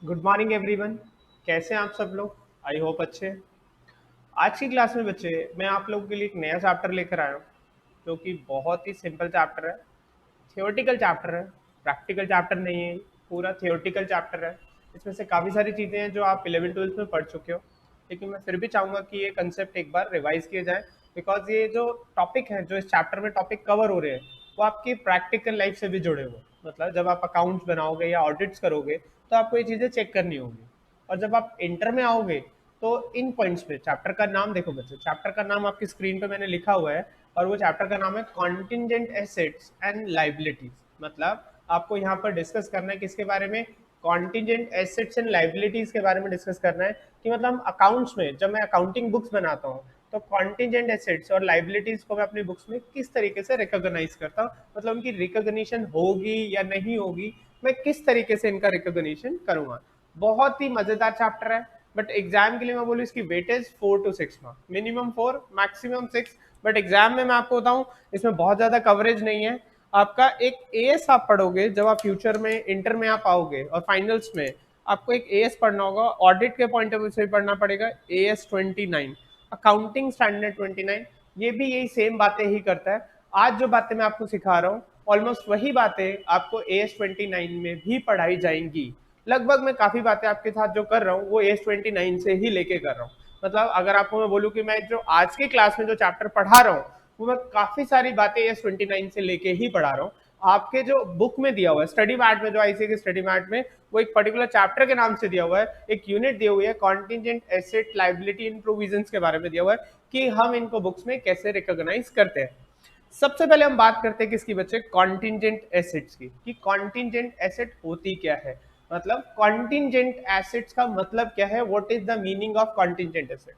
Good morning everyone. कैसे हैं आप सब लोग? आई होप अच्छे हैं। आज की क्लास में बच्चे मैं आप लोगों के लिए एक नया चैप्टर लेकर आया हूँ जो कि बहुत ही सिंपल चैप्टर है। थियोरेटिकल चैप्टर है, प्रैक्टिकल चैप्टर नहीं है। पूरा थियोरेटिकल चैप्टर है। इसमें से काफ़ी सारी चीज़ें हैं जो आप 11वीं 12वीं में पढ़ चुके हो, लेकिन मैं फिर भी चाहूँगा कि ये कंसेप्ट एक बार रिवाइज किए जाए। बिकॉज ये जो टॉपिक है, जो इस चैप्टर में टॉपिक कवर हो रहे हैं, वो आपकी प्रैक्टिकल लाइफ से भी जुड़े हुए हैं। मतलब जब आप अकाउंट्स बनाओगे या ऑडिट्स करोगे तो आपको ये चीज़ें चेक करनी होगी। और जब आप इंटर में आओगे तो इन पॉइंट्स पे चैप्टर का नाम देखो बच्चों, चैप्टर का नाम आपकी स्क्रीन पे मैंने लिखा हुआ है। और वो चैप्टर का नाम है कॉन्टिजेंट एसेट्स एंड लाइबिलिटीज। मतलब आपको यहाँ पर डिस्कस करना है किसके बारे में? कॉन्टिजेंट एसेट्स एंड लाइबिलिटीज के बारे में डिस्कस करना है। कि मतलब हम अकाउंट्स में जब मैं अकाउंटिंग बुक्स बनाता हूँ तो कॉन्टिजेंट एसेट्स और लाइबिलिटीज को मैं अपनी बुक्स में किस तरीके से रिकॉग्नाइज करता हूँ, मतलब उनकी रिकॉग्निशन होगी या नहीं होगी, मैं किस तरीके से इनका रिकॉग्निशन करूंगा। बहुत ही मजेदार चैप्टर है। बट एग्जाम के लिए मैं बोलूँ इसकी weightage 4 to 6 marks, minimum 4 maximum 6। But exam में मैं आपको बताऊं इसमें बहुत ज्यादा कवरेज नहीं है। आपका एक एएस आप पढ़ोगे जब आप फ्यूचर में इंटर में आप आओगे और फाइनल्स में आपको एक एएस पढ़ना होगा। ऑडिट के पॉइंट ऑफ व्यू से भी पढ़ना पड़ेगा। एएस 29, अकाउंटिंग स्टैंडर्ड 29, ये भी यही सेम बातें ही करता है। आज जो बातें मैं आपको सिखा रहा हूँ ऑलमोस्ट वही बातें आपको एएस 29 में भी पढ़ाई जाएंगी। लगभग मैं काफी बातें आपके साथ जो कर रहा हूँ वो एएस 29 से ही लेके कर रहा हूँ। मतलब अगर आपको मैं बोलूँ कि मैं जो आज की क्लास में जो चैप्टर पढ़ा रहा हूँ वो मैं काफी सारी बातें एएस 29 से लेके ही पढ़ा रहा हूँ। आपके जो बुक में दिया हुआ है स्टडी मैट में, जो आईसी के स्टडी मैट में, वो एक पर्टिकुलर चैप्टर के नाम से दिया हुआ है। एक यूनिट दी हुई है contingent asset liability in provisions के बारे में दिया हुआ है कि हम इनको बुक्स में कैसे रिकॉग्नाइज करते हैं। सबसे पहले हम बात करते हैं किसकी बच्चे? कॉन्टिजेंट एसेट्स की। कि कॉन्टिजेंट एसेट होती क्या है, मतलब कॉन्टिजेंट एसेट्स का मतलब क्या है, what is the meaning of contingent asset.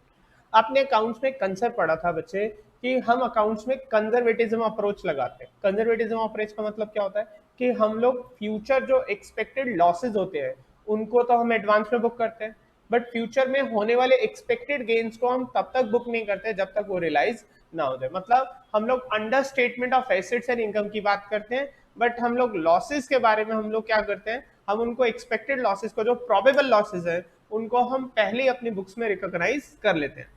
आपने अकाउंट्स में कंसेप्ट पढ़ा था बच्चे कि हम अकाउंट्स में कंजर्वेटिज्म अप्रोच लगाते हैं। कंजर्वेटिज्म अप्रोच का मतलब क्या होता है कि हम लोग फ्यूचर जो एक्सपेक्टेड लॉसेज होते हैं उनको तो हम एडवांस में बुक करते हैं, बट फ्यूचर में होने वाले एक्सपेक्टेड गेन्स को हम तब तक बुक नहीं करते जब तक वो रियलाइज ना हो जाए। मतलब हम लोग under statement of assets and income की बात करते हैं, बट हम लोग लॉसेस के बारे में हम लोग क्या करते हैं, हम उनको एक्सपेक्टेड लॉसेस को, जो प्रोबेबल लॉसेस है, उनको हम पहले ही अपनी बुक्स में रिकॉग्नाइज कर लेते हैं।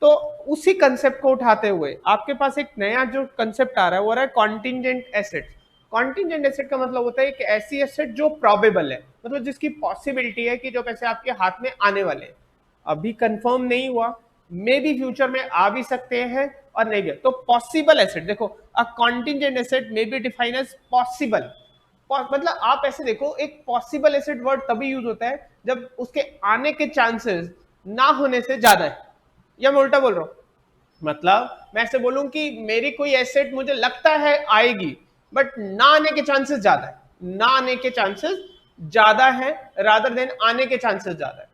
तो उसी कंसेप्ट को उठाते हुए आपके पास एक नया जो कंसेप्ट आ रहा है वो रहा है कॉन्टिजेंट एसेट। कॉन्टिजेंट एसेट का मतलब होता है एक ऐसी एसेट जो प्रोबेबल है, मतलब जिसकी पॉसिबिलिटी है कि जो पैसे आपके हाथ में आने वाले हैं, अभी कंफर्म नहीं हुआ, मे बी फ्यूचर में आ भी सकते हैं और नहीं भी। तो पॉसिबल एसेट देखो, a contingent asset may be define as possible. मतलब आप ऐसे देखो, एक पॉसिबल एसेट वर्ड तभी यूज होता है जब उसके आने के चांसेस ना होने से ज्यादा है। या मैं उल्टा बोल रहा हूं? मतलब मैं ऐसे बोलूं कि मेरी कोई एसेट मुझे लगता है आएगी, बट ना आने के चांसेस ज्यादा है, ना आने के चांसेस ज्यादा है रादर देन आने के चांसेस ज्यादा है।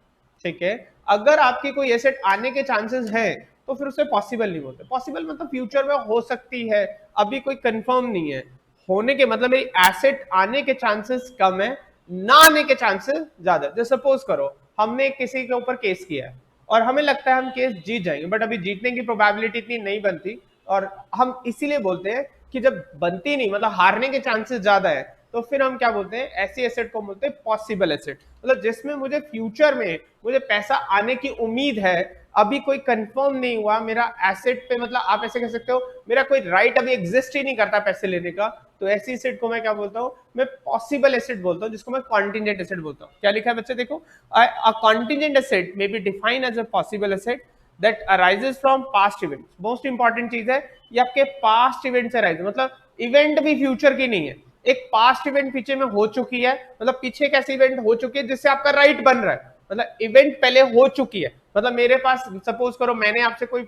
ठीक है, अगर आपकी कोई एसेट आने के चांसेस है तो फिर उसे पॉसिबल नहीं बोलते। पॉसिबल मतलब फ्यूचर में हो सकती है, अभी कोई कंफर्म नहीं है। होने के मतलब मेरी एसेट आने के चांसेस कम है, ना आने के चांसेस ज्यादा है। जैसे सपोज करो हमने किसी के ऊपर केस किया है और हमें लगता है हम केस जीत जाएंगे, बट अभी जीतने की प्रोबेबिलिटी इतनी नहीं बनती। और हम इसीलिए बोलते हैं कि जब बनती नहीं, मतलब हारने के चांसेस ज्यादा है, तो फिर हम क्या बोलते हैं, ऐसी एसेट को बोलते हैं पॉसिबल एसेट। मतलब जिसमें मुझे फ्यूचर में मुझे पैसा आने की उम्मीद है, अभी कोई कंफर्म नहीं हुआ मेरा एसेट पे, मतलब आप ऐसे कह सकते हो मेरा कोई राइट अभी एग्जिस्ट ही नहीं करता पैसे लेने का, तो ऐसी एसेट को मैं क्या बोलता हूँ, मैं पॉसिबल एसेट बोलता हूँ, जिसको मैं कॉन्टिजेंट एसेट बोलता हूँ। क्या लिखा है बच्चे देखो, a contingent asset may be defined as a possible asset that arises from past events। Most important चीज है, ये आपके पास्ट इवेंट से अराइज, मतलब इवेंट भी फ्यूचर की नहीं है, एक पास्ट इवेंट पीछे में हो चुकी है। मतलब पीछे कैसी इवेंट हो चुकी है जिससे आपका राइट बन रहा है, मतलब इवेंट पहले हो चुकी है। मतलब मेरे पास सपोज करो मैंने आपसे कोई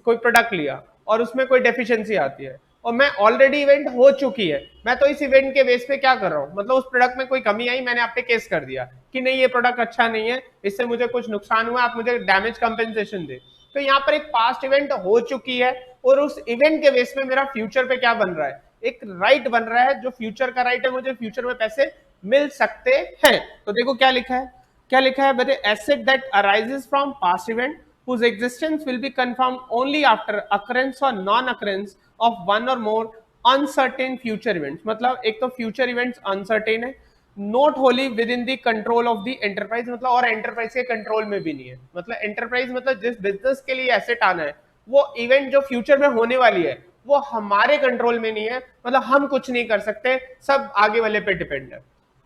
कोई प्रोडक्ट लिया और उसमें कोई डेफिशिएंसी आती है और मैं ऑलरेडी इवेंट हो चुकी है, मैं तो इस इवेंट के बेस पे क्या कर रहा हूँ, मतलब उस प्रोडक्ट में कोई कमी आई, मैंने आप पे केस कर दिया कि नहीं ये प्रोडक्ट अच्छा नहीं है, इससे मुझे कुछ नुकसान हुआ, आप मुझे डैमेज कंपेंसेशन दे। तो यहाँ पर एक पास्ट इवेंट हो चुकी है और उस इवेंट के बेस में मेरा फ्यूचर पे क्या बन रहा है, एक राइट बन रहा है, जो फ्यूचर का राइट है, मुझे फ्यूचर में पैसे मिल सकते हैं। तो देखो क्या लिखा है, क्या लिखा है बता, asset that arises from past event whose existence will be confirmed only after occurrence or non-occurrence of one or more uncertain future events। मतलब एक तो future events uncertain है, not Holi with in the control of the enterprise, मतलब और enterprise के control में भी नहीं है। मतलब एंटरप्राइज मतलब जिस बिजनेस के लिए एसेट आना है, वो इवेंट जो फ्यूचर में होने वाली है वो हमारे कंट्रोल में नहीं है, मतलब हम कुछ नहीं कर सकते, सब आगे वाले पे डिपेंड है।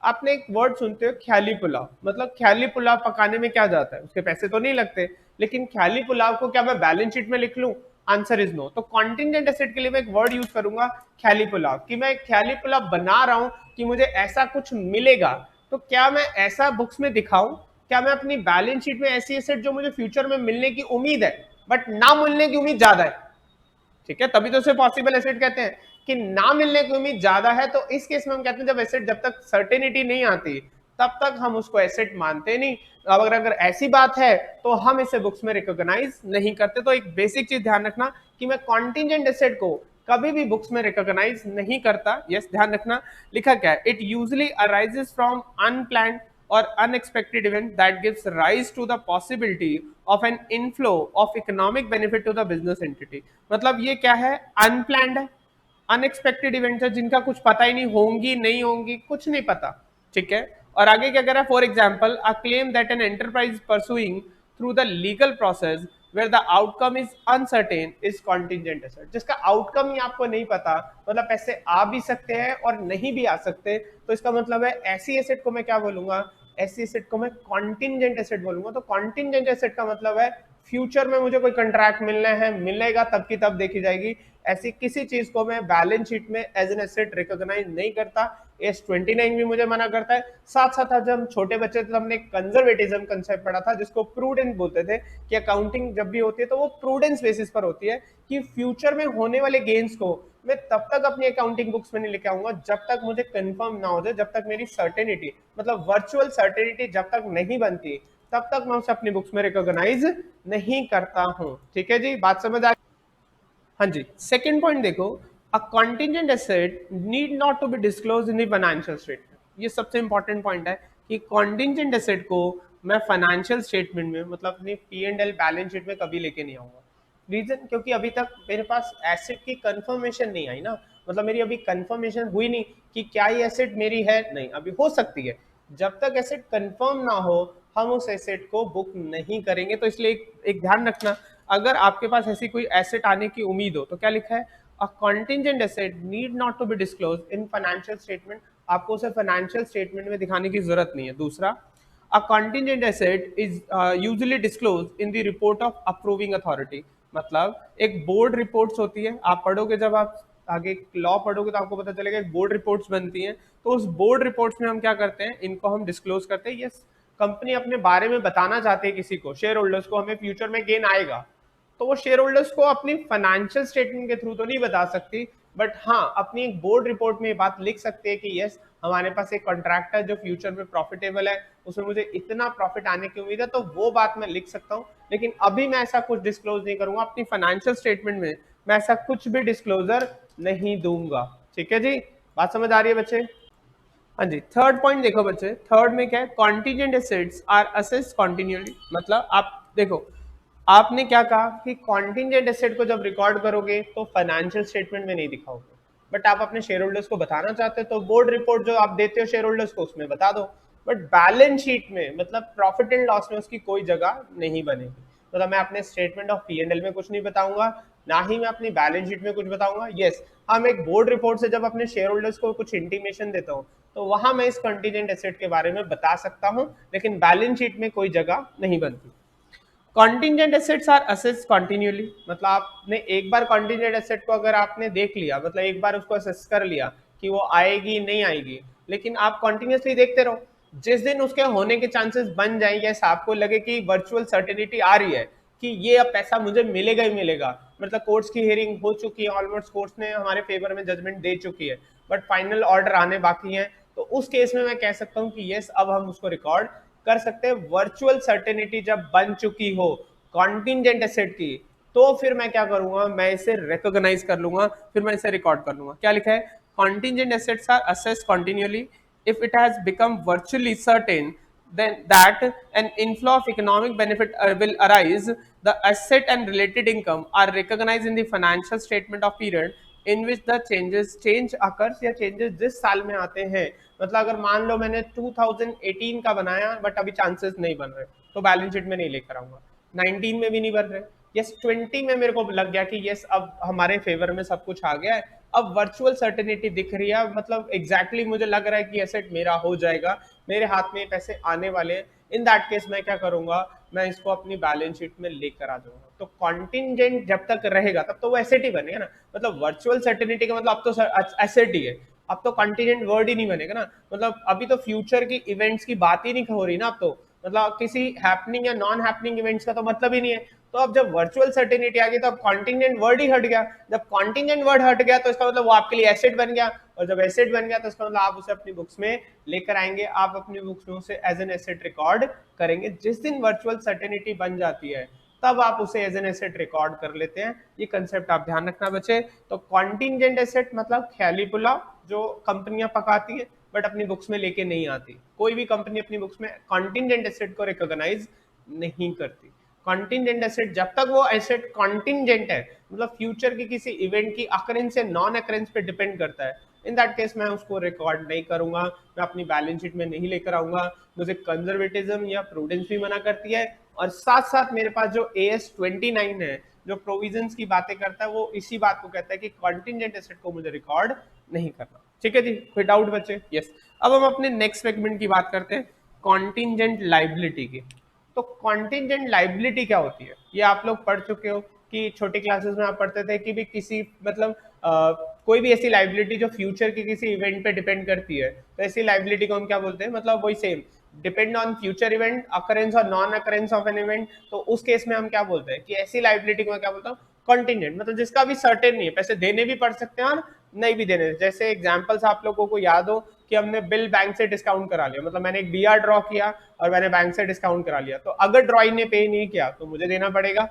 आपने एक वर्ड सुनते हो ख्याली पुलाव, मतलब ख्याली पुलाव पकाने में क्या जाता है, उसके पैसे तो नहीं लगते, लेकिन ख्याली पुलाव को क्या मैं बैलेंस शीट में लिख लूं? Answer is no. तो कॉन्टिजेंट एसेट के लिए मैं एक वर्ड यूज करूंगा ख्याली पुलाव, कि मैं ख्याली पुलाव बना रहा हूं कि मुझे ऐसा कुछ मिलेगा। तो क्या मैं ऐसा बुक्स में दिखाऊं, क्या मैं अपनी बैलेंस शीट में ऐसी एसेट जो मुझे फ्यूचर में मिलने की उम्मीद है बट ना मिलने की उम्मीद ज्यादा है, ठीक है, तभी तो उसे पॉसिबल एसेट कहते हैं, कि ना मिलने की उम्मीद ज्यादा है, तो इस केस में हम कहते हैं जब एसेट, जब तक सर्टेनिटी नहीं आती तब तक हम उसको एसेट मानते नहीं। अगर ऐसी बात है तो हम इसे बुक्स में रिकॉग्नाइज नहीं करते। तो एक बेसिक चीज ध्यान रखना कि मैं कॉन्टिजेंट एसेट को कभी भी बुक्स में रिकॉग्नाइज नहीं करता। यस, ध्यान रखना लिखा क्या है, it usually arises from unplanned or unexpected event that gives rise to the possibility of an inflow of economic benefit to the business entity। मतलब ये क्या है, अनप्लैंड है, अनएक्सपेक्टेड इवेंट है जिनका कुछ पता ही नहीं, होंगी नहीं होंगी कुछ नहीं पता, ठीक है। और आगे क्या कह रहा है, for example a claim that an enterprise pursuing through the legal process where the outcome is uncertain is contingent asset, जिसका आउटकम ही आपको नहीं पता, मतलब पैसे आ भी सकते हैं और नहीं भी आ सकते, तो इसका मतलब है ऐसी एसेट को मैं क्या बोलूंगा, ऐसी एसेट को मैं कॉन्टिजेंट एसेट बोलूंगा। तो कॉन्टिजेंट एसेट का मतलब है फ्यूचर में मुझे कोई कंट्रैक्ट मिलना है, मिलेगा तब की तब देखी जाएगी, ऐसी किसी चीज को मैं बैलेंस शीट में एज एन एसेट रिकॉग्नाइज नहीं करता। S29 भी मुझे मना करता है। साथ साथ जब हम छोटे बच्चे थे तो हमने कंजर्वेटिज्म कंसेप्ट पढ़ा था जिसको प्रूडेंस बोलते थे, कि अकाउंटिंग जब भी होती है तो वो प्रूडेंस बेसिस पर होती है, कि फ्यूचर में होने वाले गेन्स को मैं तब तक अपनी अकाउंटिंग बुक्स में नहीं लेके आऊंगा जब तक मुझे कंफर्म ना हो जाए, जब तक मेरी सर्टेनिटी, मतलब वर्चुअल सर्टेनिटी जब तक नहीं बनती तब तक मैं उसे अपनी बुक्स में रिकॉग्नाइज नहीं करता हूं। ठीक है जी, बात समझ आ? हाँ जी, सेकेंड पॉइंट देखो, a contingent asset need not to be disclose in the financial statement. ये सबसे इंपॉर्टेंट पॉइंट है कि कॉन्टिजेंट एसेट को मैं फाइनेंशियल स्टेटमेंट में, मतलब अपनी P&L बैलेंस शीट में कभी लेके नहीं आऊंगा। रीजन, क्योंकि अभी तक मेरे पास एसेट की कंफर्मेशन नहीं आई ना, मतलब मेरी अभी कंफर्मेशन हुई नहीं कि क्या ये एसेट मेरी है, नहीं, अभी हो सकती है। जब तक एसेट कंफर्म ना हो हम उस एसेट को बुक नहीं करेंगे। तो इसलिए एक ध्यान रखना, अगर आपके पास ऐसी कोई एसेट आने की उम्मीद हो तो क्या लिखा है, a contingent asset need not to be disclose in financial statement, आपको उसे फाइनेंशियल स्टेटमेंट में दिखाने की जरूरत नहीं है। दूसरा, a contingent asset is usually disclose in the report of approving authority. मतलब एक बोर्ड रिपोर्ट्स होती है, आप पढ़ोगे, जब आप आगे लॉ पढ़ोगे तो आपको पता चलेगा एक बोर्ड रिपोर्ट्स बनती हैं, तो उस बोर्ड रिपोर्ट्स में हम क्या करते हैं, इनको हम डिस्क्लोज करते हैं। यस, कंपनी अपने बारे में बताना चाहते हैं किसी को, शेयर होल्डर्स को, हमें फ्यूचर में गेन आएगा, तो वो शेयर होल्डर्स को अपनी फाइनेंशियल स्टेटमेंट के थ्रू तो नहीं बता सकती, बट हाँ अपनी एक बोर्ड रिपोर्ट में ये बात लिख सकते हैं कि यस हमारे पास एक कॉन्ट्रैक्ट है जो फ्यूचर में प्रॉफिटेबल है, उसमें मुझे इतना प्रॉफिट आने की उम्मीद है, तो वो बात मैं लिख सकता हूँ। लेकिन अभी मैं ऐसा कुछ डिस्क्लोज नहीं करूंगा अपनी फाइनेंशियल स्टेटमेंट में, मैं ऐसा कुछ भी डिस्क्लोजर नहीं दूंगा। ठीक है जी, बात समझ आ रही है बच्चे? हाँ जी, थर्ड पॉइंट देखो बच्चे, थर्ड में क्या है, कॉन्टिजेंट एसेट्स आर असेस्ड कॉन्टिन्यूअली। मतलब आप देखो, आपने क्या कहा कि कॉन्टिजेंट एसेट को जब रिकॉर्ड करोगे तो फाइनेंशियल स्टेटमेंट में नहीं दिखाओगे, बट आप अपने शेयर होल्डर्स को बताना चाहते हो तो बोर्ड रिपोर्ट जो आप देते हो शेयर होल्डर्स को उसमें बता दो, बट बैलेंस शीट में, मतलब प्रॉफिट एंड लॉस में उसकी कोई जगह नहीं बनेगी। मतलब मैं अपने स्टेटमेंट ऑफ P&L में कुछ नहीं बताऊंगा, ना ही मैं अपनी बैलेंस शीट में कुछ बताऊंगा। यस, हाँ मैं एक बोर्ड रिपोर्ट से जब अपने शेयर होल्डर्स को कुछ इंटीमेशन देता हूँ तो वहां मैं इस कंटीजेंट एसेट के बारे में बता सकता हूं, लेकिन बैलेंस शीट में कोई जगह नहीं बनती। Contingent assets are assess continually. मतलब आपने एक बार कॉन्टिजेंट एसेट को अगर आपने देख लिया, मतलब एक बार उसको असेस कर लिया कि वो आएगी नहीं आएगी, लेकिन आप कॉन्टिन्यूसली देखते रहो, जिस दिन उसके होने के चांसेस बन जाए या आपको लगे कि वर्चुअल सर्टेनिटी आ रही है कि ये अब पैसा मुझे मिलेगा ही मिलेगा, मतलब कोर्ट्स की हियरिंग हो चुकी है, ऑलमोस्ट कोर्ट्स ने हमारे फेवर में जजमेंट दे चुकी है, बट फाइनल ऑर्डर आने बाकी है, तो उस केस में मैं कह सकता हूं कि यस अब हम उसको रिकॉर्ड कर सकते हैं। वर्चुअल सर्टेनिटी जब बन चुकी हो कॉन्टिजेंट एसेट की, तो फिर मैं क्या करूंगा, मैं इसे रिकॉग्नाइज कर लूंगा, फिर मैं इसे रिकॉर्ड कर लूंगा। क्या लिखा है, contingent assets are assessed continually if it has become virtually certain then that an inflow of economic benefit will arise, the asset and related income are recognized in the financial statement of period in which the change occurs, या changes जिस साल में आते हैं, मतलब अगर मान लो मैंने 2018 का बनाया बट अभी चांसेस नहीं बन रहे, तो बैलेंस शीट में नहीं लेकर आऊंगा। 19 में भी नहीं बन रहे, यस 20 में मेरे को लग गया कि यस अब हमारे फेवर में सब कुछ आ गया है, अब वर्चुअल सर्टेनिटी दिख रही है, मतलब एग्जैक्टली मुझे लग रहा है कि एसेट मेरा हो जाएगा, मेरे हाथ में पैसे आने वाले हैं। इन दैट केस मैं क्या करूंगा, मैं इसको अपनी बैलेंस शीट में लेकर आ जाऊंगा। तो कॉन्टिजेंट जब तक रहेगा तब तो वो एसेट ही बनेगा ना, मतलब वर्चुअल सर्टेनिटी का मतलब अब तो एसेट ही है, अब तो कॉन्टिजेंट वर्ड ही नहीं बनेगा ना, मतलब अभी तो फ्यूचर की इवेंट्स की बात ही नहीं हो रही ना, अब तो मतलब किसी हैपनिंग या नॉन हैपनिंग इवेंट्स का तो मतलब ही नहीं है। तो अब जब वर्चुअल सर्टेनिटी आ गई तो अब कॉन्टिजेंट वर्ड ही हट गया, जब कॉन्टिजेंट वर्ड हट गया तो इसका मतलब वो आपके लिए एसेट बन गया, और जब एसेट बन गया तो इसका मतलब आप उसे अपनी बुक्स में लेकर आएंगे, आप अपनी बुक्स में उसे एज एन एसेट रिकॉर्ड करेंगे। जिस दिन वर्चुअल सर्टेनिटी बन जाती है तब आप उसे एज एन एसेट रिकॉर्ड कर लेते हैं। ये कंसेप्ट आप ध्यान रखना बच्चे। तो कॉन्टिजेंट एसेट मतलब ख्याली पुलाव जो कंपनियां पकाती है बट अपनी बुक्स में लेके नहीं आती, कोई भी कंपनी अपनी बुक्स में कॉन्टिजेंट एसेट को रिकॉग्नाइज नहीं करती। कॉन्टिजेंट एसेट जब तक वो एसेट कॉन्टिजेंट है, मतलब फ्यूचर की किसी इवेंट की अकरेंस से नॉन अकरेंस पे डिपेंड करता है, इन दैट केस मैं उसको रिकॉर्ड नहीं करूंगा, मैं अपनी बैलेंस शीट में नहीं लेकर आऊंगा। मुझे कंजर्वेटिज्म या प्रूडेंस भी मना करती है, और साथ साथ मेरे पास जो AS29 है जो प्रोविजंस की बातें करता है, वो इसी बात को कहता है कि कॉन्टिजेंट एसेट को मुझे रिकॉर्ड नहीं करना। ठीक है जी, कोई डाउट बच्चे? यस। अब हम अपने नेक्स्ट सेगमेंट की बात करते हैं, कॉन्टिजेंट लाइबिलिटी की। तो कॉन्टिजेंट लाइबिलिटी क्या होती है, ये आप लोग पढ़ चुके हो कि छोटी क्लासेस में आप पढ़ते थे कि भी किसी मतलब कोई भी ऐसी लाइबिलिटी जो फ्यूचर के किसी इवेंट पे डिपेंड करती है, तो ऐसी लाइबिलिटी को हम क्या बोलते हैं, मतलब वही same depend on future event, occurrence और non occurrence of an event. तो उस केस में हम क्या बोलते हैं कि ऐसी लाइबिलिटी को मैं क्या बोलता हूँ, कॉन्टिजेंट, मतलब जिसका भी सर्टेन नहीं है, पैसे देने भी पड़ सकते हैं और नहीं भी देने। जैसे एग्जाम्पल्स आप लोगों को याद हो कि हमने बिल बैंक से डिस्काउंट करा लिया, मतलब मैंने एक BR ड्रॉ किया और मैंने बैंक से डिस्काउंट करा लिया, तो अगर ड्रॉई ने पे नहीं किया तो मुझे देना पड़ेगा।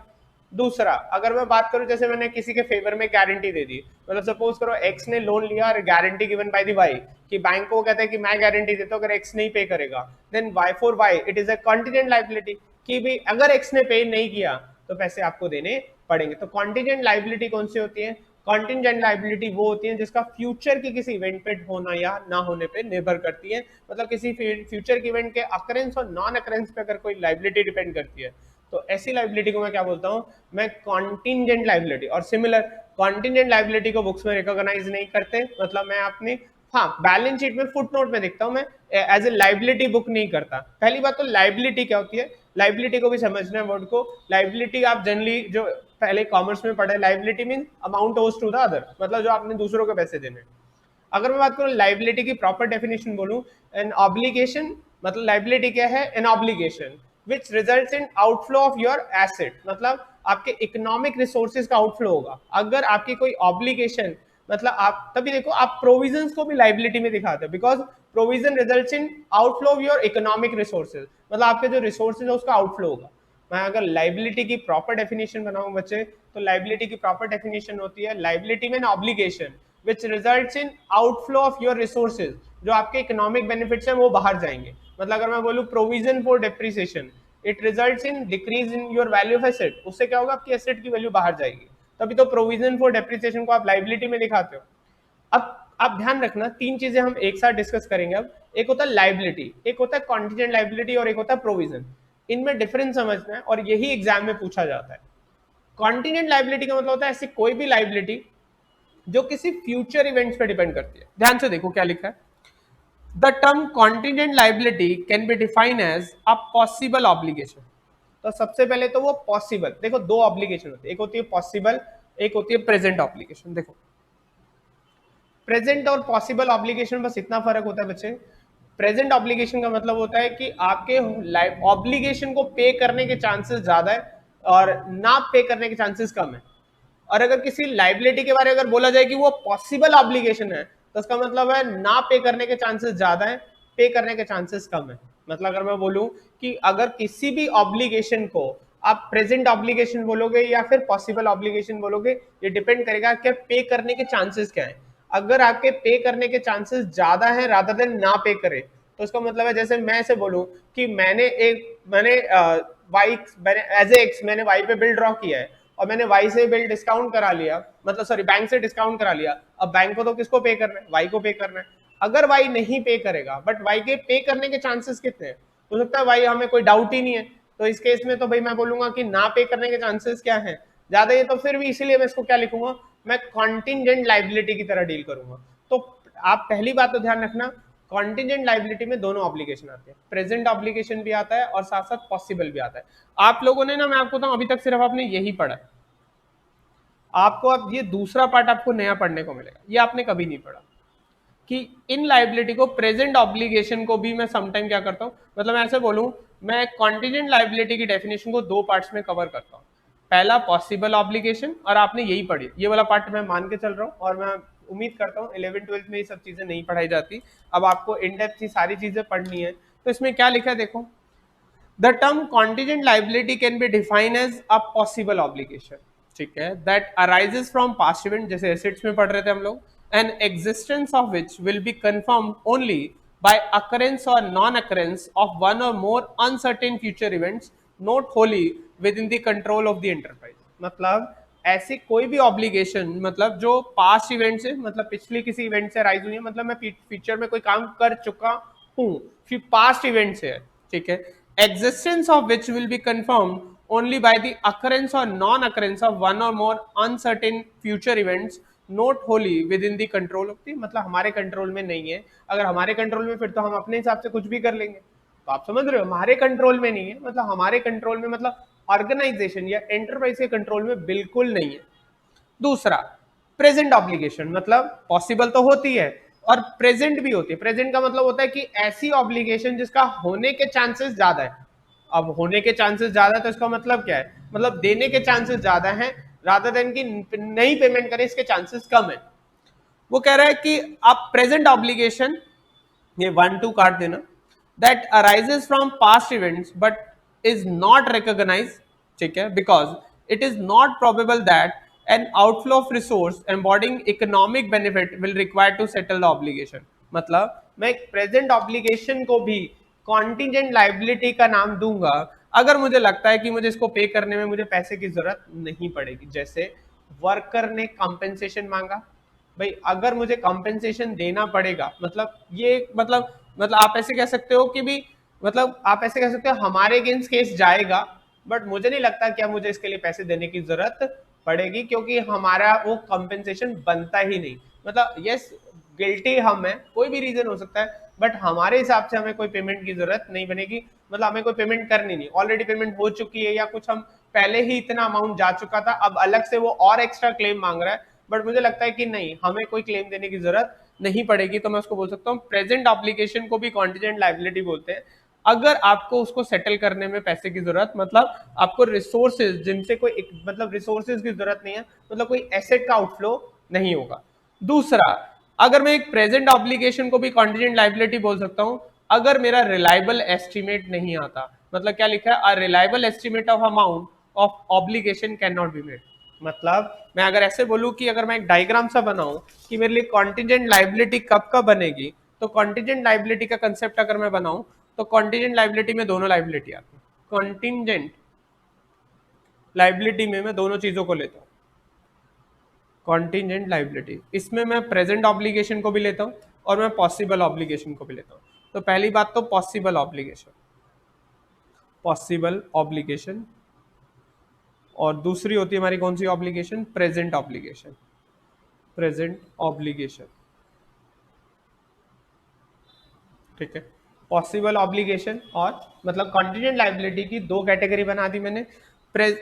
दूसरा, अगर मैं बात करूं जैसे मैंने किसी के फेवर में गारंटी दे दी, मतलब सपोज करो एक्स ने लोन लिया और guarantee given by the Y, कि बैंक को कहता है कि मैं गारंटी देता हूं अगर एक्स नहीं पे करेगा, then Y for Y it is a contingent liability, कि भी अगर एक्स ने पे नहीं किया तो पैसे आपको देने पड़ेंगे। तो कॉन्टिजेंट लाइबिलिटी कौन सी होती है, कॉन्टिजेंट लाइबिलिटी वो होती है जिसका फ्यूचर की किसी इवेंट पे होना या ना होने पे निर्भर करती है, मतलब किसी फ्यूचर के इवेंट के अकरेंस और नॉन अकरेंस पे अगर कोई लाइबिलिटी डिपेंड करती है, तो ऐसी लाइबिलिटी को मैं क्या बोलता हूं, मैं कॉन्टिजेंट लाइबिलिटी। और सिमिलर कॉन्टिजेंट लाइबिलिटी को बुक्स में रिकॉग्नाइज नहीं करते, मतलब मैं अपनी हाँ बैलेंस शीट में फुट नोट में देखता हूं, मैं एज ए लाइबिलिटी बुक नहीं करता। पहली बात तो लाइबिलिटी क्या होती है, लाइबिलिटी को भी समझना है वर्ड को। लाइबिलिटी आप जनरली जो पहले कॉमर्स में पढ़े, लाइबिलिटी मीन अमाउंट ओज टू द अदर, मतलब जो आपने दूसरों के पैसे देने। अगर मैं बात करूं लाइबिलिटी की प्रॉपर डेफिनेशन बोलूं, एन ऑब्लिगेशन, मतलब लाइबिलिटी क्या है, an obligation which results in outflow of your asset, मतलब आपके इकोनॉमिक रिसोर्सेज का आउटफ्लो होगा। अगर आपकी कोई ऑब्लिगेशन, मतलब आप तभी देखो आप प्रोविजंस को भी लाइबिलिटी में दिखाते हैं, because provision results in outflow of your economic resources, मतलब आपके जो रिसोर्सेज है उसका आउटफ्लो होगा। मैं अगर लाइबिलिटी की प्रॉपर डेफिनेशन बनाऊं बच्चे, तो लाइबिलिटी की प्रॉपर डेफिनेशन होती है लाइबिलिटी में obligation which results in outflow of your resources, जो आपके इकोनॉमिक बेनिफिट्स हैं वो बाहर जाएंगे। मतलब अगर मैं बोलूं provision for depreciation, it results in decrease in your value of asset, उससे क्या होगा, आपकी एसेट की वैल्यू बाहर जाएगी, तभी तो प्रोविजन फॉर डेप्रिसिएशन को आप लाइबिलिटी में दिखाते हो। अब आप ध्यान रखना, तीन चीजें हम एक साथ डिस्कस करेंगे अब। एक होता है लाइबिलिटी, एक होता है कॉन्टिजेंट लाइबिलिटी, और एक होता है प्रोविजन। इनमें डिफरेंस समझना है और यही एग्जाम में पूछा जाता है। कॉन्टिजेंट लाइबिलिटी का मतलब होता है ऐसी कोई भी लाइबिलिटी जो किसी फ्यूचर इवेंट्स पे डिपेंड करती है। ध्यान से देखो क्या लिखा है, the term contingent liability can be define as a possible obligation. तो सबसे पहले तो वो पॉसिबल, देखो दो ऑब्लिगेशन होती है, एक होती है पॉसिबल, एक होती है प्रेजेंट ऑब्लिगेशन। देखो प्रेजेंट और पॉसिबल ऑब्लिगेशन बस इतना फर्क होता है बच्चे। प्रेजेंट ऑब्लिगेशन का मतलब होता है कि आपके ऑब्लिगेशन को पे करने के चांसेस ज्यादा है और ना पे करने के चांसेस कम है। और अगर किसी लाइबिलिटी के बारे में अगर बोला जाए कि वो पॉसिबल ऑब्लिगेशन है, तो उसका मतलब है ना पे करने के चांसेस ज्यादा है, पे करने के चांसेस कम है। मतलब अगर मैं बोलूं कि अगर किसी भी ऑब्लिगेशन को आप प्रेजेंट ऑब्लिगेशन बोलोगे या फिर पॉसिबल ऑब्लिगेशन बोलोगे, ये डिपेंड करेगा कि पे करने के चांसेस क्या है। अगर आपके पे करने के चांसेस ज्यादा है रादर देन ना पे करे, तो उसका मतलब है जैसे मैं ऐसे बोलूं कि मैंने वाई, मैंने एज ए एक्स मैंने वाई पे बिल ड्रॉ किया है और मैंने वाई से बिल डिस्काउंट करा लिया, मतलब सॉरी बैंक से डिस्काउंट करा लिया, अब बैंक को तो किसको पे करना है, वाई को पे करना है। अगर वाई नहीं पे करेगा, बट वाई के पे करने के चांसेस कितने हैं? हो सकता है वाई हमें कोई डाउट ही नहीं है, तो इस केस में तो भाई मैं बोलूंगा कि ना पे करने के चांसेस क्या है, ज्यादा है, तो फिर भी इसीलिए मैं इसको क्या लिखूंगा, मैं कॉन्टिजेंट लाइबिलिटी की तरह डील करूंगा। तो आप पहली बात तो ध्यान रखना, कॉन्टिजेंट लाइबिलिटी में दोनों ऑब्लिगेशन आते हैं, प्रेजेंट ऑब्लिगेशन भी आता है और साथ साथ पॉसिबल भी आता है। आप लोगों ने ना, मैं आपको बताऊं, अभी तक सिर्फ आपने यही पढ़ा है, आपको अब ये दूसरा पार्ट आपको नया पढ़ने को मिलेगा, ये आपने कभी नहीं पढ़ा कि इन लाइबिलिटी को, प्रेजेंट ऑब्लिगेशन को भी मैं समटाइम क्या करता हूं, मतलब मैं ऐसे बोलूं, मैं कॉन्टिजेंट लाइबिलिटी की डेफिनेशन को दो पार्ट्स में कवर करता हूं। पहला पॉसिबल ऑब्लिगेशन, और आपने यही पढ़ी, ये वाला पार्ट मैं मान के चल रहा हूं, और मैं उम्मीद करता हूं 11th-12th में ये सब चीजें नहीं पढ़ाई जाती, अब आपको इन डेप्थ ये सारी चीजें पढ़नी है। तो इसमें क्या लिखा है देखो, the term contingent liability can be define as a possible obligation, ठीक है, that arises from past event, जैसे एसेट्स में पढ़ रहे थे हम लोग, and existence of which will be confirm only by occurrence or non-occurrence of one or more uncertain future events not wholly within the control of the enterprise। मतलब ऐसी कोई भी ऑब्लिगेशन, मतलब जो पास्ट इवेंट से, मतलब पिछली किसी इवेंट से राइज हुई है, मतलब मैं फ्यूचर में कोई काम कर चुका हूं, फिर पास्ट इवेंट से है, ठीक है, existence of which will be confirmed only by the occurrence or non-occurrence of one or more uncertain future events not wholly within the control of the, मतलब हमारे कंट्रोल में नहीं है। अगर हमारे कंट्रोल में, फिर तो हम अपने हिसाब से कुछ भी कर लेंगे, तो आप समझ रहे हो, हमारे कंट्रोल में नहीं है, मतलब हमारे कंट्रोल में, मतलब ऑर्गेनाइजेशन या एंटरप्राइज के कंट्रोल में बिल्कुल नहीं है। दूसरा प्रेजेंट ऑब्लिगेशन, मतलब पॉसिबल तो होती है और प्रेजेंट भी होती है। प्रेजेंट का मतलब होता है कि ऐसी ऑब्लिगेशन जिसका होने के चांसेस ज्यादा है। अब होने के चांसेस ज्यादा है तो इसका मतलब क्या है, मतलब देने के चांसेस ज्यादा हैं रादर देन कि नहीं पेमेंट करे इसके चांसेस कम है। वो कह रहा है कि आप प्रेजेंट ऑब्लिगेशन, ये 1-2 काट देना, that arises from past events but is not recognize, ठीक है, because it is not probable that an outflow of resource embodying economic benefit will require to settle the obligation. मतलब मैं एक प्रेजेंट ऑब्लिगेशन को भी कॉन्टिजेंट लाइबिलिटी का नाम दूंगा अगर मुझे लगता है कि मुझे इसको पे करने में मुझे पैसे की जरूरत नहीं पड़ेगी। जैसे वर्कर ने कंपेंसेशन मांगा, भाई अगर मुझे कंपेंसेशन देना पड़ेगा, मतलब ये मतलब आप ऐसे कह सकते हो कि भी, मतलब आप ऐसे कह सकते हो हमारे अगेंस्ट केस जाएगा, बट मुझे नहीं लगता कि मुझे इसके लिए पैसे देने की जरूरत पड़ेगी, क्योंकि हमारा वो कंपेंसेशन बनता ही नहीं। मतलब यस, गिल्टी हम है, कोई भी रीजन हो सकता है, बट हमारे हिसाब से हमें कोई पेमेंट की जरूरत नहीं बनेगी, मतलब हमें कोई पेमेंट करनी नहीं, ऑलरेडी पेमेंट हो चुकी है, या कुछ हम पहले ही इतना अमाउंट जा चुका था, अब अलग से वो और एक्स्ट्रा क्लेम मांग रहा है, बट मुझे लगता है कि नहीं, हमें कोई क्लेम देने की जरूरत नहीं पड़ेगी, तो मैं उसको बोल सकता हूँ प्रेजेंट ऑब्लिगेशन को भी कॉन्टिजेंट लाइबिलिटी बोलते हैं। अगर आपको उसको सेटल करने में पैसे की जरूरत, मतलब आपको रिसोर्सेज जिनसे कोई मतलब रिसोर्सेज की जरूरत नहीं है, मतलब कोई एसेट का आउटफ्लो नहीं होगा। दूसरा, अगर मैं एक प्रेजेंट ऑब्लिगेशन को भी कॉन्टिजेंट लाइबिलिटी बोल सकता हूं अगर मेरा रिलायबल एस्टिमेट नहीं आता। मतलब क्या लिखा है, a reliable estimate of amount of obligation can not be made. मतलब मैं अगर ऐसे बोलूं कि अगर मैं एक डायग्राम सा बनाऊं कि मेरे लिए कॉन्टिजेंट लाइबिलिटी कब कब बनेगी, तो कॉन्टिजेंट लाइबिलिटी का कंसेप्ट अगर मैं बनाऊं तो कॉन्टिजेंट लाइबिलिटी में दोनों लाइबिलिटी आती है। कॉन्टिजेंट लाइबिलिटी में मैं दोनों चीजों को लेता हूं। कॉन्टिजेंट लाइबिलिटी, इसमें मैं प्रेजेंट ऑब्लिगेशन को भी लेता हूं और मैं पॉसिबल ऑब्लिगेशन को भी लेता हूं। तो पहली बात तो पॉसिबल ऑब्लिगेशन, पॉसिबल ऑब्लिगेशन, और दूसरी होती है हमारी कौन सी obligation, present obligation, present obligation, ठीक है। पॉसिबल ऑब्लिगेशन और मतलब कॉन्टिजेंट लाइबिलिटी की दो कैटेगरी बना दी मैंने।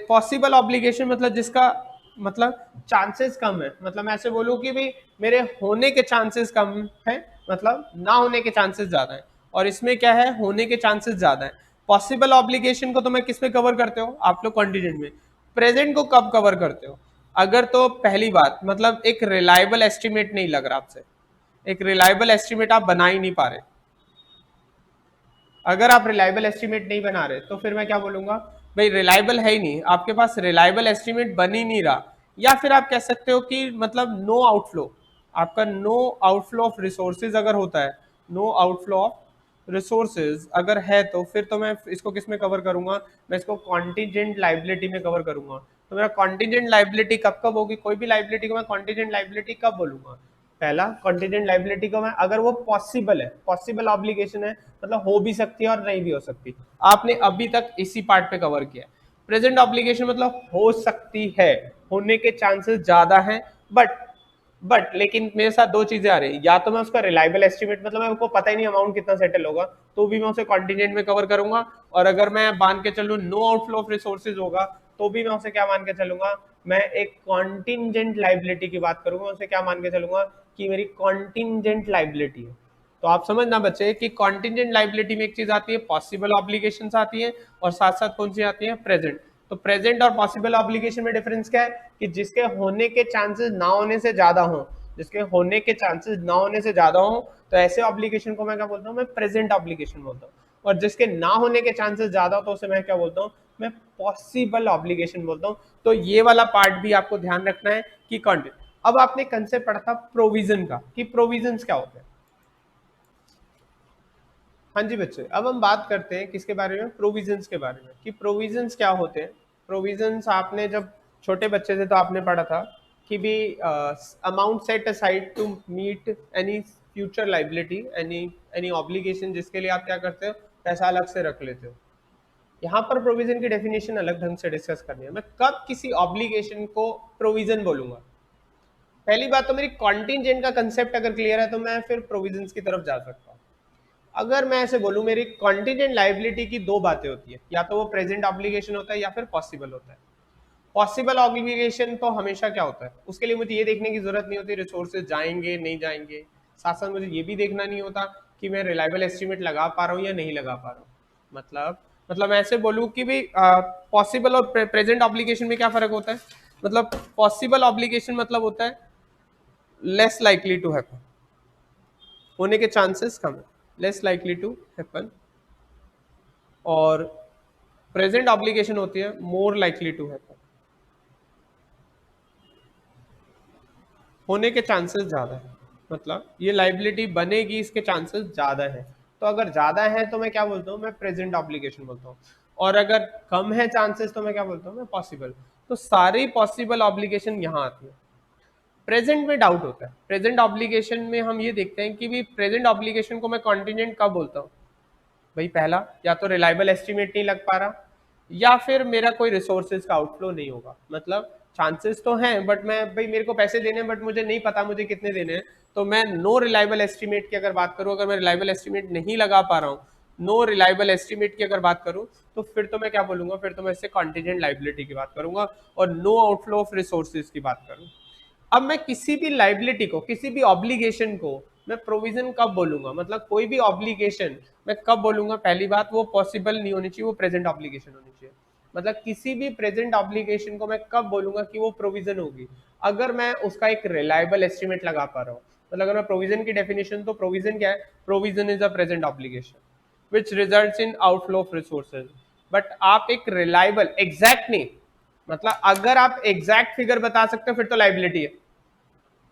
पॉसिबल ऑब्लिगेशन मतलब जिसका मतलब चांसेस कम है, मतलब मैं ऐसे बोलूं कि भाई मेरे होने के चांसेस कम है, मतलब ना होने के चांसेस ज्यादा है, और इसमें क्या है, होने के चांसेस ज्यादा है। पॉसिबल ऑब्लिगेशन को तो मैं किस में कवर करते हो आप लोग, कॉन्टिजेंट में। प्रेजेंट को कब कवर करते हो, अगर तो पहली बात मतलब एक रिलायबल एस्टिमेट नहीं लग रहा आपसे, एक रिलायबल एस्टिमेट आप बना ही नहीं पा रहे। अगर आप रिलायबल एस्टिमेट नहीं बना रहे तो फिर मैं क्या बोलूंगा, भाई रिलायबल है ही नहीं, आपके पास रिलायबल एस्टिमेट बन ही नहीं रहा। या फिर आप कह सकते हो कि मतलब नो आउटफ्लो, आपका नो आउटफ्लो ऑफ रिसोर्सेज अगर होता है, नो आउटफ्लो ऑफ रिसोर्सेज अगर है, तो फिर तो मैं इसको किस में कवर करूंगा, मैं इसको कॉन्टिजेंट लाइबिलिटी में कवर करूंगा। तो मेरा कॉन्टिजेंट लाइबिलिटी कब कब होगी, कोई भी लाइबिलिटी को मैं कॉन्टिजेंट लाइबिलिटी कब बोलूंगा, पहला कॉन्टिजेंट लाइबिलिटी को मैं, अगर वो पॉसिबल है, पॉसिबल ऑब्लिगेशन है, मतलब हो भी सकती है और नहीं भी हो सकती, आपने अभी तक इसी पार्ट पे कवर किया। प्रेजेंट ऑब्लिगेशन मतलब हो सकती है, होने के चांसेस ज्यादा हैं, बट लेकिन मेरे साथ दो चीजें आ रही है, या तो मैं उसका रिलायबल एस्टिमेट, मतलब मेरे को पता ही नहीं अमाउंट कितना सेटल होगा, तो भी मैं उसे कॉन्टिजेंट में कवर करूंगा, और अगर मैं मान के चलूँ नो आउटफ्लो ऑफ रिसोर्सेज होगा, तो भी मैं उसे क्या मान के चलूंगा, मैं एक कॉन्टिजेंट लाइबिलिटी की बात करूंगा, उसे क्या मान के चलूंगा कि मेरी कॉन्टिजेंट लाइबिलिटी है। तो आप समझना बच्चे कि कॉन्टिजेंट लाइबिलिटी में एक चीज आती है पॉसिबल ऑब्लिगेशंस आती है, और साथ साथ कौन सी आती है, प्रेजेंट। तो प्रेजेंट और पॉसिबल ऑब्लिगेशन में डिफरेंस क्या है कि जिसके होने के चांसेस ना होने से ज्यादा हो, जिसके होने के चांसेस ना होने से ज्यादा हो, तो ऐसे ऑब्लिगेशन को मैं क्या बोलता हूँ, मैं प्रेजेंट ऑब्लिगेशन बोलता हूँ। और जिसके ना होने के चांसेस ज्यादा हो तो उसे मैं क्या बोलता हूँ, मैं पॉसिबल ऑब्लिगेशन बोलता हूँ। तो ये वाला पार्ट भी आपको ध्यान रखना है कि कॉन्टेंट। अब आपने कंसेप्ट पढ़ा था प्रोविजन का, कि प्रोविजंस क्या होते हैं। हाँ जी बच्चे, अब हम बात करते हैं किसके बारे में, प्रोविजंस के बारे में, कि प्रोविजंस क्या होते हैं। प्रोविजंस आपने जब छोटे बच्चे थे तो आपने पढ़ा था कि भी amount set aside to meet any future liability, any any obligation, जिसके लिए आप क्या करते हो, पैसा अलग से रख लेते हो। यहाँ पर प्रोविजन की डेफिनेशन अलग ढंग से डिस्कस करनी है। मैं कब किसी ऑब्लिगेशन को प्रोविजन बोलूंगा, पहली बात तो मेरी कॉन्टिजेंट का कंसेप्ट अगर क्लियर है तो मैं फिर प्रोविजंस की तरफ जा सकता हूँ। अगर मैं ऐसे बोलूं मेरी कॉन्टिजेंट लाइबिलिटी की दो बातें होती है, या तो वो प्रेजेंट ऑब्लिगेशन होता है या फिर पॉसिबल होता है। पॉसिबल ऑब्लिगेशन तो हमेशा क्या होता है, उसके लिए मुझे ये देखने की जरूरत नहीं होती रिसोर्सेज जाएंगे नहीं जाएंगे, साथ साथ मुझे ये भी देखना नहीं होता कि मैं रिलायबल एस्टिमेट लगा पा रहा हूँ या नहीं लगा पा रहा हूँ। मतलब मैं ऐसे बोलूँ कि भाई पॉसिबल और प्रेजेंट ऑब्लिगेशन में क्या फर्क होता है। मतलब पॉसिबल ऑब्लिगेशन मतलब होता है लेस लाइकली टू हैपन, होने के चांसेस कम है, लेस लाइकली टू हैपन। और प्रेजेंट ऑब्लिगेशन होती है मोर लाइकली टू हैपन, होने के चांसेस ज्यादा है, मतलब ये लाइबिलिटी बनेगी इसके चांसेस ज्यादा है। तो अगर ज्यादा है तो मैं क्या बोलता हूँ, मैं प्रेजेंट ऑब्लिगेशन बोलता हूँ। और अगर कम है चांसेस तो मैं क्या बोलता हूँ, मैं पॉसिबल। तो सारी पॉसिबल ऑब्लिगेशन यहाँ आती है। प्रेजेंट में डाउट होता है, प्रेजेंट ऑब्लिगेशन में हम ये देखते हैं कि भी प्रेजेंट ऑब्लिगेशन को मैं कॉन्टिजेंट कब बोलता हूँ, भाई पहला या तो रिलायबल एस्टिमेट नहीं लग पा रहा, या फिर मेरा कोई रिसोर्सेज का आउटफ्लो नहीं होगा। मतलब चांसेस तो हैं बट मैं, भाई मेरे को पैसे देने हैं बट मुझे नहीं पता मुझे कितने देने हैं, तो मैं नो रिलायबल एस्टिमेट की अगर बात करूं, अगर मैं रिलायबल एस्टिमेट नहीं लगा पा रहा हूँ, नो रिलायबल एस्टिमेट की अगर बात करूं, तो फिर तो मैं क्या बोलूंगा, फिर तो मैं इससे कॉन्टिजेंट लाइबिलिटी की बात करूंगा और नो आउटफ्लो ऑफ रिसोर्सेज की बात करूँ। अब मैं किसी भी लाइबिलिटी को, किसी भी ऑब्लिगेशन को मैं प्रोविजन कब बोलूंगा, मतलब कोई भी ऑब्लिगेशन मैं कब बोलूंगा, पहली बात वो पॉसिबल नहीं होनी चाहिए, वो प्रेजेंट ऑब्लिगेशन होनी चाहिए। मतलब किसी भी प्रेजेंट ऑब्लिगेशन को मैं कब बोलूंगा कि वो प्रोविजन होगी, अगर मैं उसका एक रिलायबल एस्टिमेट लगा पा रहा हूँ। मतलब अगर मैं प्रोविजन की डेफिनेशन, तो प्रोविजन क्या है, provision is a present obligation which results in outflow of resources. But आप एक रिलायबल एग्जैक्ट नहीं, मतलब अगर आप एग्जैक्ट फिगर बता सकते हो फिर तो लाइबिलिटी है।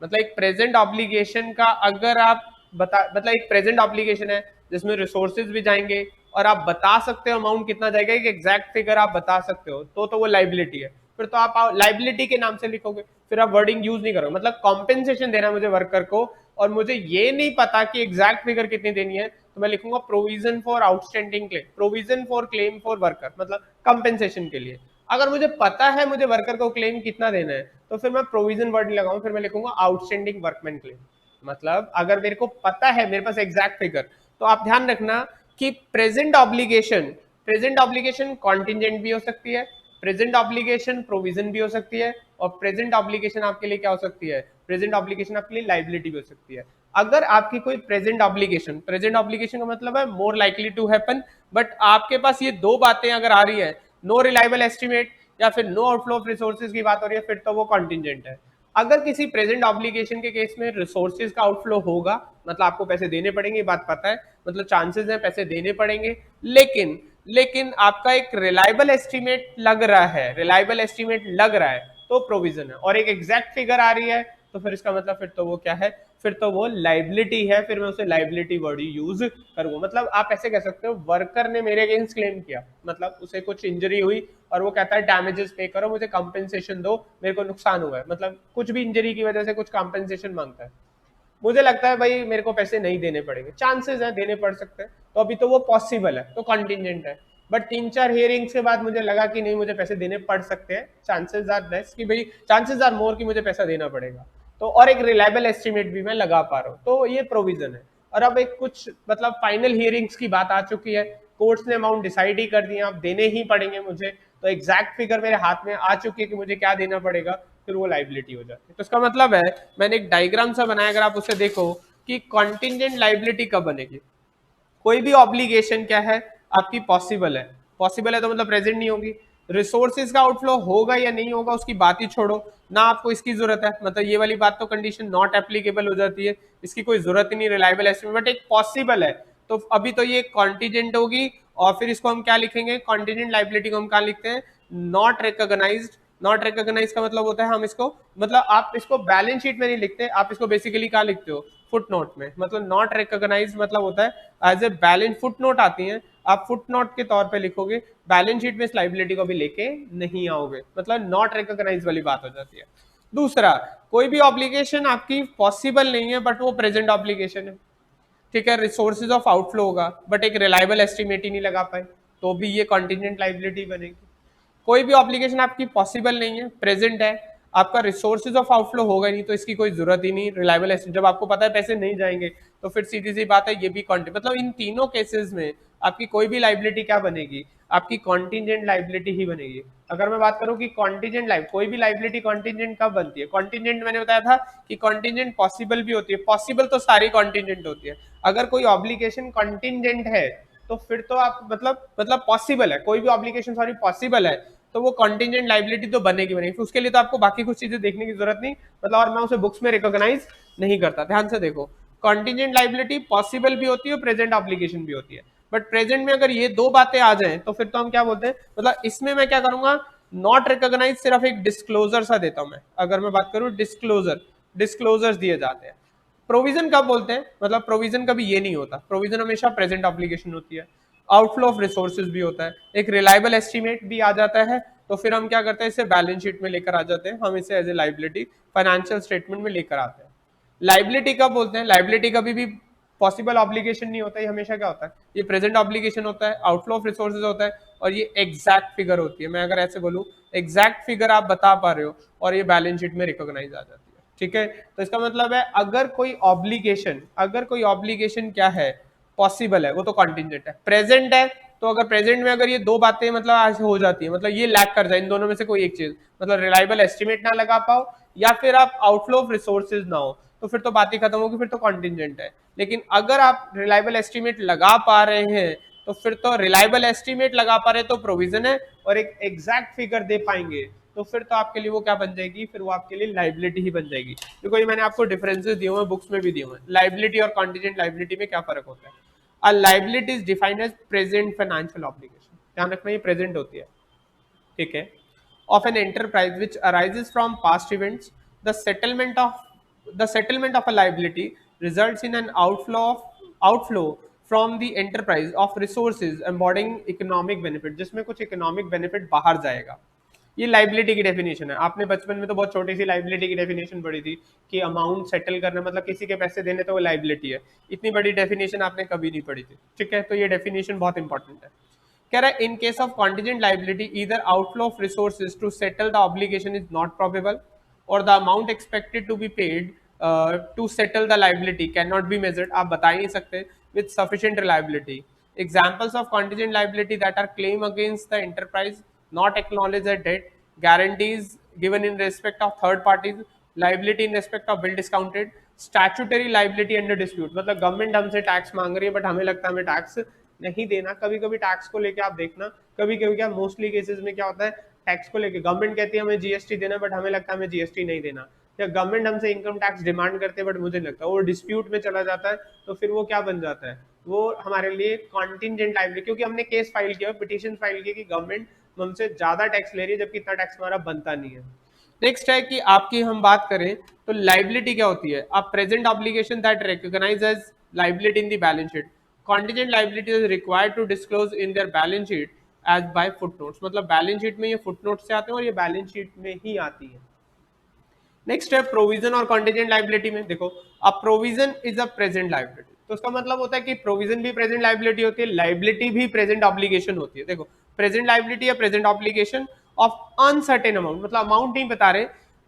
मतलब एक प्रेजेंट ऑब्लिगेशन का अगर आप बता, मतलब एक प्रेजेंट ऑब्लिगेशन है जिसमें रिसोर्सेज भी जाएंगे और आप बता सकते हो अमाउंट कितना जाएगा, एक एग्जैक्ट फिगर आप बता सकते हो, तो वो लाइबिलिटी है। फिर तो आप लाइबिलिटी के नाम से लिखोगे, फिर आप वर्डिंग यूज नहीं करोगे। मतलब कॉम्पेंसेशन देना मुझे वर्कर को और मुझे ये नहीं पता कि एग्जैक्ट फिगर कितनी देनी है, तो मैं लिखूंगा provision for outstanding claim, provision for claim for worker, मतलब कंपेंसेशन के लिए। अगर मुझे पता है मुझे वर्कर को क्लेम कितना देना है, तो फिर मैं प्रोविजन वर्ड नहीं लगाऊं, फिर मैं लिखूंगा आउटस्टैंडिंग वर्कमैन क्लेम। मतलब अगर मेरे को पता है, मेरे पास एग्जैक्ट फिगर, तो आप ध्यान रखना कि प्रेजेंट ऑब्लिगेशन कॉन्टिजेंट भी हो सकती है, प्रेजेंट ऑब्लिगेशन प्रोविजन भी हो सकती है, और प्रेजेंट ऑब्लिगेशन आपके लिए क्या हो सकती है, प्रेजेंट ऑब्लिगेशन आपके लिए लाइबिलिटी भी हो सकती है। अगर आपकी कोई प्रेजेंट ऑब्लिगेशन का मतलब है more likely to happen, but आपके पास ये दो बातें अगर आ रही है, नो रिलायबल एस्टिमेट या फिर नो आउटफ्लो ऑफ रिसोर्सेज की बात हो रही है, फिर तो वो कॉन्टिजेंट है। अगर किसी प्रेजेंट ऑब्लिगेशन के केस में रिसोर्सेज का आउटफ्लो होगा, मतलब आपको पैसे देने पड़ेंगे, बात पता है, मतलब चांसेस हैं पैसे देने पड़ेंगे, लेकिन लेकिन आपका एक रिलायबल एस्टिमेट लग रहा है, रिलायबल एस्टिमेट लग रहा है, तो प्रोविजन है। और एक एग्जैक्ट फिगर आ रही है, तो फिर इसका मतलब फिर तो वो क्या है, फिर तो वो लाइबिलिटी है, फिर मैं उसे लाइबिलिटी वर्ड यूज करूंगा। मतलब आप ऐसे कह सकते हो वर्कर ने मेरे अगेंस्ट क्लेम किया, मतलब उसे कुछ इंजरी हुई और वो कहता है डैमेजेस पे करो, मुझे कंपेंसेशन दो, मेरे को नुकसान हुआ है, मतलब कुछ भी इंजरी की वजह से कुछ कंपेंसेशन मांगता है। मुझे लगता है भाई मेरे को पैसे नहीं देने पड़ेंगे, चांसेस है देने पड़ सकते हैं, तो अभी तो वो पॉसिबल है, तो कॉन्टिजेंट है। बट 3-4 हियरिंग्स के बाद मुझे लगा कि नहीं मुझे पैसे देने पड़ सकते हैं, चांसेस आर लेस कि भाई, चांसेस आर मोर कि मुझे पैसा देना पड़ेगा। तो और एक रिलायबल एस्टिमेट भी मैं लगा पा रहा हूँ, तो ये प्रोविजन है। और अब एक कुछ मतलब फाइनल हियरिंग्स की बात आ चुकी है, कोर्ट्स ने अमाउंट डिसाइड ही कर दिया, अब देने ही पड़ेंगे मुझे, तो एग्जैक्ट फिगर मेरे हाथ में आ चुकी है कि मुझे क्या देना पड़ेगा, फिर वो लाइबिलिटी हो जाती है। तो इसका मतलब है, मैंने एक डायग्राम सा बनाया, अगर आप उसे देखो कि कॉन्टिजेंट लाइबिलिटी कब बनेगी। कोई भी ऑब्लिगेशन क्या है आपकी पॉसिबल है, पॉसिबल है तो मतलब प्रेजेंट नहीं होगी। रिसोर्सेज का आउटफ्लो होगा या नहीं होगा उसकी बात ही छोड़ो ना, आपको इसकी जरूरत है, मतलब ये वाली बात तो कंडीशन नॉट एप्लीकेबल हो जाती है, इसकी कोई जरूरत ही नहीं रिलायबल एस्टिमेट, बट एक पॉसिबल है। तो अभी तो ये कॉन्टिजेंट होगी, और फिर इसको हम क्या लिखेंगे, कॉन्टिजेंट लाइबिलिटी को हम क्या लिखते हैं, नॉट रिकॉग्नाइज्ड। नॉट रिकॉग्नाइज का मतलब होता है हम इसको, मतलब आप इसको बैलेंस शीट में नहीं लिखते, आप इसको बेसिकली क्या लिखते हो, फुट नोट में। मतलब नॉट रिकॉग्नाइज मतलब होता है as a balance, footnote आती है, आप फुट नोट के तौर पे लिखोगे, बैलेंस शीट में इस लाइबिलिटी को भी लेके नहीं आओगे, मतलब नॉट रिकॉग्नाइज वाली बात हो जाती है। दूसरा, कोई भी ऑब्लिगेशन आपकी पॉसिबल नहीं है बट वो प्रेजेंट ऑब्लिगेशन है, ठीक है, रिसोर्सेज ऑफ आउटफ्लो होगा बट एक रिलायबल एस्टिमेट ही नहीं लगा पाए, तो भी ये कॉन्टिजेंट लाइबिलिटी बनेगी। कोई भी ऑब्लिगेशन आपकी पॉसिबल नहीं है, प्रेजेंट है, आपका रिसोर्सेज ऑफ आउटफ्लो होगा नहीं, तो इसकी कोई जरूरत ही नहीं, रिलायबल एस्टिमेट, जब आपको पता है पैसे नहीं जाएंगे तो फिर सीधी सी बात है ये भी मतलब इन तीनों केसेस में आपकी कोई भी लाइबिलिटी क्या बनेगी, आपकी कॉन्टिजेंट लाइबिलिटी ही बनेगी। अगर मैं बात करूं कि कॉन्टिजेंट लाइफ, कोई भी लाइबिलिटी कॉन्टिजेंट कब बनती है, कॉन्टिजेंट मैंने बताया था कि कॉन्टिजेंट पॉसिबल भी होती है, पॉसिबल तो सारी कॉन्टिजेंट होती है। अगर कोई ऑब्लिगेशन कॉन्टिजेंट है तो फिर तो आप मतलब पॉसिबल है, कोई भी ऑब्लिगेशन सॉरी पॉसिबल है, तो वो कॉन्टिजेंट लाइबिलिटी तो बनेगी बनेगी, उसके लिए तो आपको बाकी कुछ चीजें देखने की जरूरत नहीं, मतलब और मैं उसे बुक्स में रिकॉग्नाइज नहीं करता। ध्यान से देखो, कॉन्टिजेंट लाइबिलिटी पॉसिबल भी होती है, प्रेजेंट ऑब्लिगेशन भी होती है, बट प्रेजेंट में अगर ये दो बातें आ जाएं तो फिर तो हम क्या बोलते हैं, मतलब इसमें मैं क्या करूंगा, नॉट रिकॉग्नाइज सिर्फ एक डिस्क्लोजर सा देता हूं मैं, अगर मैं बात करूं डिस्क्लोजर, डिस्क्लोजर्स दिए जाते हैं। प्रोविजन कब बोलते हैं, मतलब प्रोविजन कभी ये नहीं होता, प्रोविजन हमेशा प्रेजेंट ऑब्लिगेशन होती है। आउटफ्लो ऑफ रिसोर्सेज भी होता है, एक रिलायबल एस्टिमेट भी आ जाता है, तो फिर हम क्या करते हैं, इसे बैलेंस शीट में लेकर आ जाते हैं, हम इसे as a liability financial statement में लेकर आते हैं। लाइबिलिटी कब बोलते हैं, लाइबिलिटी कभी भी पॉसिबल ऑब्लिगेशन नहीं होता, ये हमेशा क्या होता है, ये प्रेजेंट ऑब्लिगेशन होता है, आउटफ्लो ऑफ रिसोर्सेज होता है, और ये एग्जैक्ट फिगर होती है। मैं अगर ऐसे बोलूं, एग्जैक्ट फिगर आप बता पा रहे हो और ये बैलेंस शीट में रिकॉग्नाइज आ जाती है, ठीक है। तो इसका मतलब है अगर कोई ऑब्लिगेशन क्या है, पॉसिबल है, वो तो कॉन्टिजेंट है। प्रेजेंट है, तो अगर प्रेजेंट में अगर ये दो बातें मतलब आज हो जाती है, मतलब ये लैक कर जाए, इन दोनों में से कोई एक चीज, मतलब रिलायबल एस्टिमेट ना लगा पाओ या फिर आप आउटफ्लो ऑफ रिसोर्सेज ना हो, तो फिर तो बात ही खत्म होगी, फिर तो कॉन्टिजेंट है। लेकिन अगर आप रिलायबल एस्टिमेट लगा पा रहे हैं, तो फिर तो रिलायबल एस्टिमेट लगा पा रहे तो प्रोविजन है, और एक एग्जैक्ट फिगर दे पाएंगे तो फिर तो आपके लिए वो क्या बन जाएगी, फिर वो आपके लिए लाइबिलिटी ही बन जाएगी। देखो ये मैंने आपको डिफरेंसेस दिए हुए हैं, बुक्स में भी दिए हुए हैं, लाइबिलिटी और कॉन्टिजेंट लाइबिलिटी में क्या फर्क होता है। A liability is defined as present financial obligation, ध्यान रखना ये प्रेजेंट होती है, ठीक है, of an enterprise which arises from past events. The settlement of a liability results in an outflow from the enterprise of resources embodying economic benefit, जिसमें कुछ economic benefit बाहर जाएगा। ये लाइबिलिटी की डेफिनेशन है। आपने बचपन में तो बहुत छोटी सी लाइबिलिटी की डेफिनेशन पढ़ी थी कि अमाउंट सेटल करना, मतलब किसी के पैसे देने तो वो लाइबिलिटी है। इतनी बड़ी डेफिनेशन आपने कभी नहीं पढ़ी थी, ठीक है, तो ये डेफिनेशन बहुत इंपॉर्टेंट है। कह रहा है in case of contingent liability either outflow of resources to settle the obligation is not probable, और the amount expected to be paid to settle the liability can not be measured, आप बता ही नहीं सकते with sufficient reliability. Examples of contingent liability that are claim against the enterprise not acknowledged as debt, guarantees given in respect of third parties, liability in respect of bill discounted, statutory liability under dispute, मतलब government हमसे tax मांग रही है but हमें लगता है हमें tax नहीं देना। कभी कभी टैक्स को लेके आप देखना, कभी कभी क्या मोस्टली केसेस में क्या होता है, टैक्स को लेके गवर्नमेंट कहती है हमें जीएसटी देना बट हमें लगता है हमें जीएसटी नहीं देना, या गवर्नमेंट हमसे इनकम टैक्स डिमांड करते हैं बट मुझे लगता है वो डिस्प्यूट में चला जाता है, तो फिर वो क्या बन जाता है, वो हमारे लिए कॉन्टिजेंट लाइबिलिटी, क्योंकि हमने केस फाइल किया, पिटीशन फाइल की कि गवर्नमेंट हमसे ज्यादा टैक्स ले रही है जबकि इतना टैक्स हमारा बनता नहीं है। नेक्स्ट है कि आपकी हम बात करें तो लाइबिलिटी क्या होती है, अब present obligation that recognize as liability in the balance sheet, contingent liability is required to disclose in their balance sheet as by footnotes, मतलब बैलेंस शीट में ये फुटनोट से आते हैं और ये बैलेंस शीट में ही आती है। नेक्स्ट है प्रोविजन और कॉन्टीजेंट लाइबिलिटी में देखो, अब provision is a present liability, तो उसका मतलब होता है कि प्रोविजन भी प्रेजेंट लाइबिलिटी होती है, लाइबिलिटी भी प्रेजेंट ऑब्लिगेशन होती है। देखो प्रेजेंट लाइबिलिटी या present obligation of uncertain amount, मतलब अमाउंट नहीं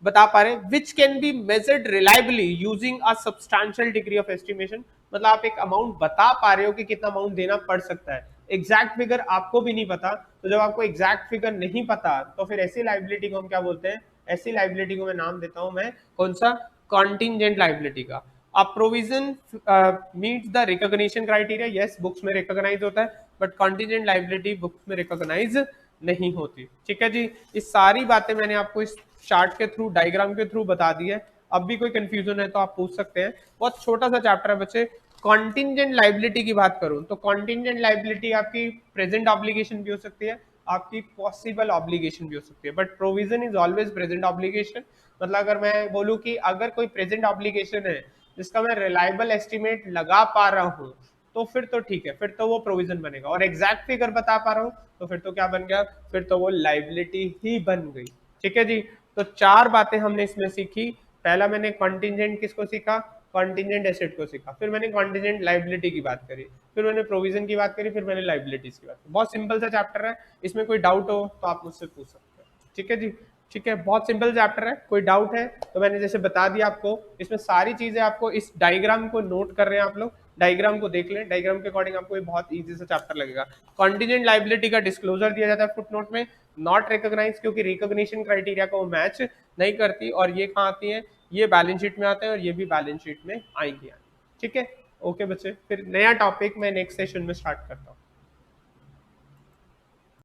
बता पा रहे which can be measured reliably using a substantial degree of estimation, मतलब आप एक अमाउंट बता पा रहे हो कि कितना अमाउंट देना पड़ सकता है, एग्जैक्ट फिगर आपको भी नहीं पता, तो जब आपको एग्जैक्ट फिगर नहीं पता तो फिर ऐसी लाइबिलिटी को हम क्या बोलते हैं, ऐसी लाइबिलिटी को मैं नाम देता हूं मैं कौन सा, कॉन्टिजेंट लाइबिलिटी का। अब provision meets the recognition criteria, yes books में रिकॉग्नाइज होता है, बट कॉन्टिजेंट लाइबिलिटी बुक्स में रिकॉग्नाइज नहीं होती। ठीक है जी, ये सारी बातें मैंने आपको इस चार्ट के थ्रू, डायग्राम के थ्रू बता दी है। अब भी कोई कंफ्यूजन है तो आप पूछ सकते हैं, बहुत छोटा सा चैप्टर है बच्चे। कॉन्टिजेंट लाइबिलिटी की बात करूं तो कॉन्टिजेंट लाइबिलिटी आपकी प्रेजेंट ऑब्लिगेशन भी हो सकती है, आपकी पॉसिबल ऑब्लिगेशन भी हो सकती है, but provision is always present obligation. मतलब अगर मैं बोलूं कि अगर कोई प्रेजेंट ऑब्लिगेशन है जिसका मैं रिलायबल एस्टिमेट लगा पा रहा हूं, तो फिर तो ठीक है, फिर तो वो प्रोविजन बनेगा, और एग्जैक्ट फिगर बता पा रहा हूं तो फिर तो क्या बन गया, फिर तो वो लाइबिलिटी ही बन गई। ठीक है जी, तो चार बातें हमने इसमें सीखी। पहला मैंने कॉन्टिजेंट किसको सीखा, कॉन्टिजेंट एसेट को सीखा, फिर मैंने कॉन्टिजेंट लाइबिलिटी की बात करी, फिर मैंने प्रोविजन की बात करी, फिर मैंने लाइबिलिटीज की बात करी। बहुत सिंपल सा चैप्टर है, इसमें कोई डाउट हो तो आप मुझसे पूछ सकते हैं। ठीक है जी, ठीक है, बहुत सिंपल चैप्टर है, कोई डाउट है तो मैंने जैसे बता दिया आपको, इसमें सारी चीजें आपको, इस डायग्राम को नोट कर रहे हैं आप लोग, डायग्राम को देख लें, डायग्राम के अकॉर्डिंग आपको ये बहुत इजी सा चैप्टर लगेगा। कॉन्टिजेंट लाइबिलिटी का डिस्क्लोजर दिया जाता है फुट नोट में, नॉट रिकॉग्नाइज, क्योंकि रिकॉग्निशन क्राइटेरिया को मैच नहीं करती, और ये कहाँ आती है, ये बैलेंस शीट में आते हैं, और ये भी बैलेंस शीट में आएंगी। ठीक है, ओके बच्चे, फिर नया टॉपिक मैं नेक्स्ट सेशन में स्टार्ट करता हूँ।